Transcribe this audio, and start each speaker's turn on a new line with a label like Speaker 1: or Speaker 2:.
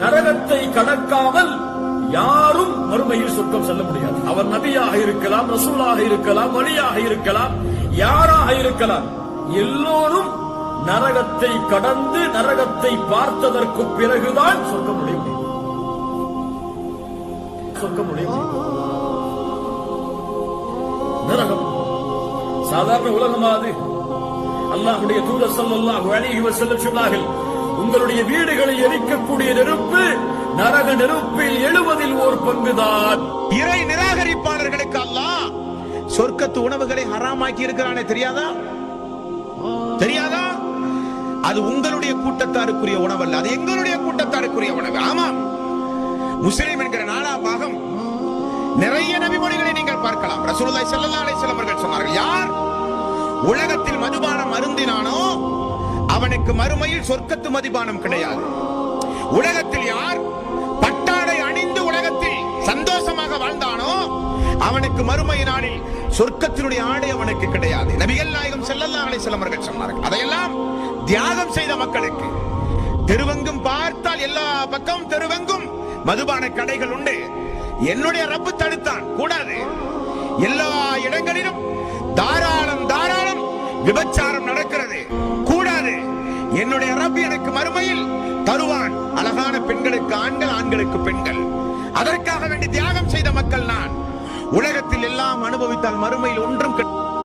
Speaker 1: நரகத்தை கடக்காமல் யாரும் மறுமையில் சொர்க்கம் செல்ல முடியாது. அவர் நபியாக இருக்கலாம், ரசூலாக இருக்கலாம், வலியாக இருக்கலாம், யாராக இருக்கலாம். எல்லோரும் நரகத்தை கடந்து நரகத்தை பார்த்ததற்கு பிறகுதான் சொர்க்கம் நுழைய முடியும். சொர்க்கம் நுழைய முடியும். நரகம் சாதாரண உலகமாது. அல்லாஹ்வுடைய தூதர் ஸல்லல்லாஹு அலைஹி வஸல்லம் சொன்னார்கள், உங்களுடைய வீடுகளை எரிக்கக்கூடிய நெருப்பு நரக நெருப்பில் 70 ஒரு பங்குதான்.
Speaker 2: இறை நிராகரிப்பாளர்களுக்கு அல்லாஹ் சொர்க்கத்து உணவுகளை ஹராமாக்கி இருக்கிறானே தெரியாதா? தெரியாதா? அது உங்களுடைய கூட்டத்தாருக்குரிய உணவு அல்ல, அது எங்களுடைய கூட்டத்தாருக்குரிய உணவு. ஆமாம், முஸ்லிம் என்கிற 4ஆம் பாகம் நிறைய நபிமொழிகளை நீங்கள் பார்க்கலாம். ரசூலுல்லாஹி ஸல்லல்லாஹு அலைஹி வஸல்லம் அவர்கள் சொன்னார்கள், யார் உலகத்தில் மதுபானம் அருந்தினானோ அவனுக்கு மறுமையில் சொர்க்கத்து மதுபானம் கிடையாது. உலகத்தில் யார் பட்டாடை அணிந்து உலகத்தில் சந்தோஷமாக வாழ்ந்தானோ அவனுக்கு மறுமை நாளில் சொர்க்கத்தினுடைய ஆடை அவனுக்கு கிடையாது. நபிகள் நாயகம் ஸல்லல்லாஹு அலைஹி வஸல்லம் அவர்கள் சொன்னார்கள். அதையெல்லாம் தியாகம் செய்த மக்களுக்கு. தெருவெங்கும் பார்த்தால் எல்லா பக்கம் தெருவெங்கும் மதுபான கடைகள் உண்டு. என்னுடைய ரப்பு தடுத்தான், கூடாது. எல்லா இடங்களிலும் தாராளம் தாராளம் விபச்சாரம் நடக்கிறது, கூடாது. என்னுடைய ரப்பு எனக்கு மறுமையில் தருவான் அழகான பெண்களுக்கு ஆண்கள், ஆண்களுக்கு பெண்கள். அதற்காக வேண்டி தியாகம் செய்த மக்கள் நான். உலகத்தில் எல்லாம் அனுபவித்தால் மறுமையில் ஒன்றும்